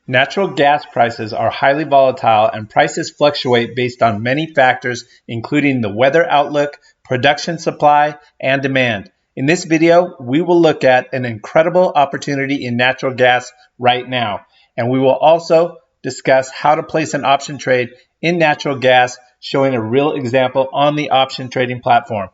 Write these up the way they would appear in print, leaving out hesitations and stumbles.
Natural gas prices are highly volatile and prices fluctuate based on many factors, including the weather outlook, production supply, and demand. In this video, we will look at an incredible opportunity in natural gas right now, and we will also discuss how to place an option trade in natural gas, showing a real example on the option trading platform.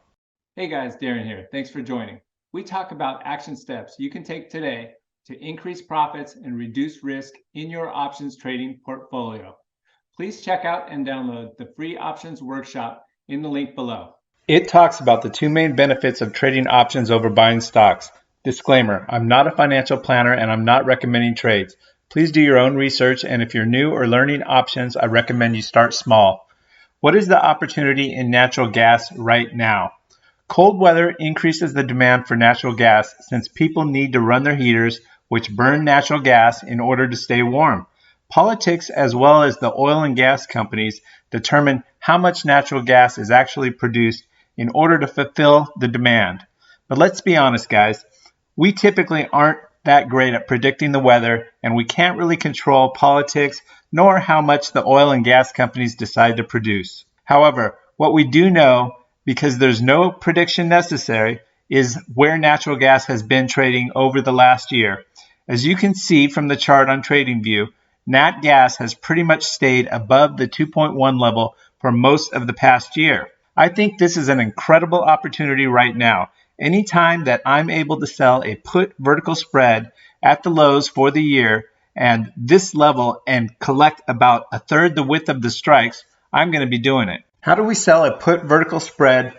Hey guys, Darren here. Thanks for joining. We talk about action steps you can take today to increase profits and reduce risk in your options trading portfolio. Please check out and download the free options workshop in the link below. It talks about the two main benefits of trading options over buying stocks. Disclaimer, I'm not a financial planner and I'm not recommending trades. Please do your own research, and if you're new or learning options, I recommend you start small. What is the opportunity in natural gas right now? Cold weather increases the demand for natural gas since people need to run their heaters, which burn natural gas in order to stay warm. Politics, as well as the oil and gas companies, determine how much natural gas is actually produced in order to fulfill the demand. But let's be honest, guys, we typically aren't that great at predicting the weather, and we can't really control politics nor how much the oil and gas companies decide to produce. However, what we do know, because there's no prediction necessary, is where natural gas has been trading over the last year. As you can see from the chart on TradingView, nat gas has pretty much stayed above the 2.1 level for most of the past year. I think this is an incredible opportunity right now. Anytime that I'm able to sell a put vertical spread at the lows for the year and this level and collect about a third the width of the strikes, I'm going to be doing it. How do we sell a put vertical spread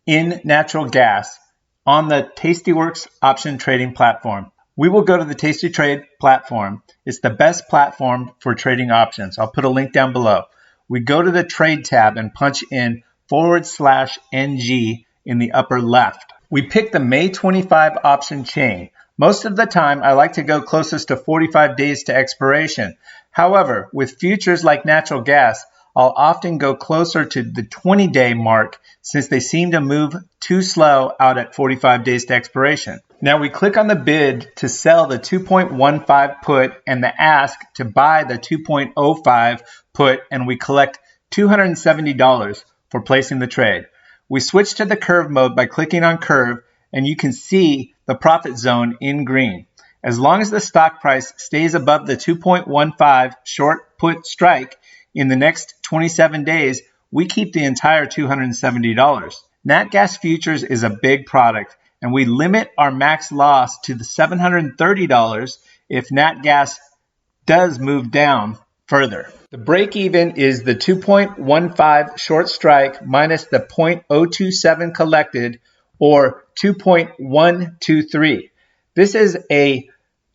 in natural gas on the Tastyworks option trading platform? We will go to the Tasty Trade platform. It's the best platform for trading options. I'll put a link down below. We go to the trade tab and punch in /NG in the upper left. We pick the May 25 option chain. Most of the time, I like to go closest to 45 days to expiration. However, with futures like natural gas, I'll often go closer to the 20-day mark since they seem to move too slow out at 45 days to expiration. Now we click on the bid to sell the 2.15 put and the ask to buy the 2.05 put, and we collect $270 for placing the trade. We switch to the curve mode by clicking on curve, and you can see the profit zone in green. As long as the stock price stays above the 2.15 short put strike in the next 27 days, we keep the entire $270. Nat gas futures is a big product, and we limit our max loss to the $730 if nat gas does move down further. The break even is the 2.15 short strike minus the 0.027 collected, or 2.123. This is a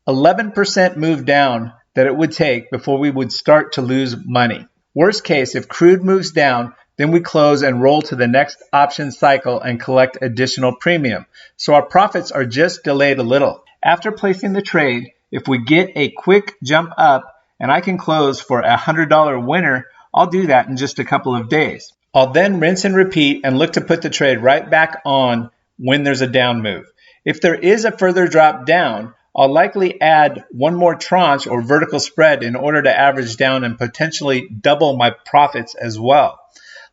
11% move down that it would take before we would start to lose money. Worst case, if crude moves down, then we close and roll to the next option cycle and collect additional premium. So our profits are just delayed a little. After placing the trade, if we get a quick jump up and I can close for a $100 winner, I'll do that in just a couple of days. I'll then rinse and repeat and look to put the trade right back on when there's a down move. If there is a further drop down, I'll likely add one more tranche or vertical spread in order to average down and potentially double my profits as well.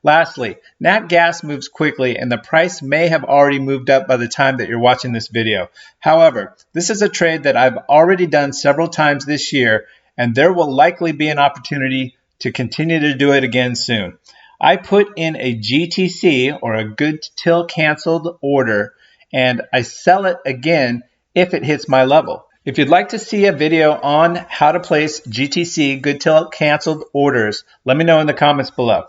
Lastly, nat gas moves quickly and the price may have already moved up by the time that you're watching this video. However, this is a trade that I've already done several times this year, and there will likely be an opportunity to continue to do it again soon. I put in a GTC, or a good till canceled order, and I sell it again if it hits my level. If you'd like to see a video on how to place GTC, good till canceled orders, let me know in the comments below.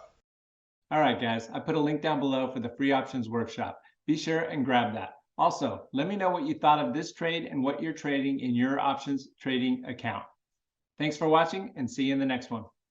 All right, guys, I put a link down below for the free options workshop. Be sure and grab that. Also, let me know what you thought of this trade and what you're trading in your options trading account. Thanks for watching, and see you in the next one.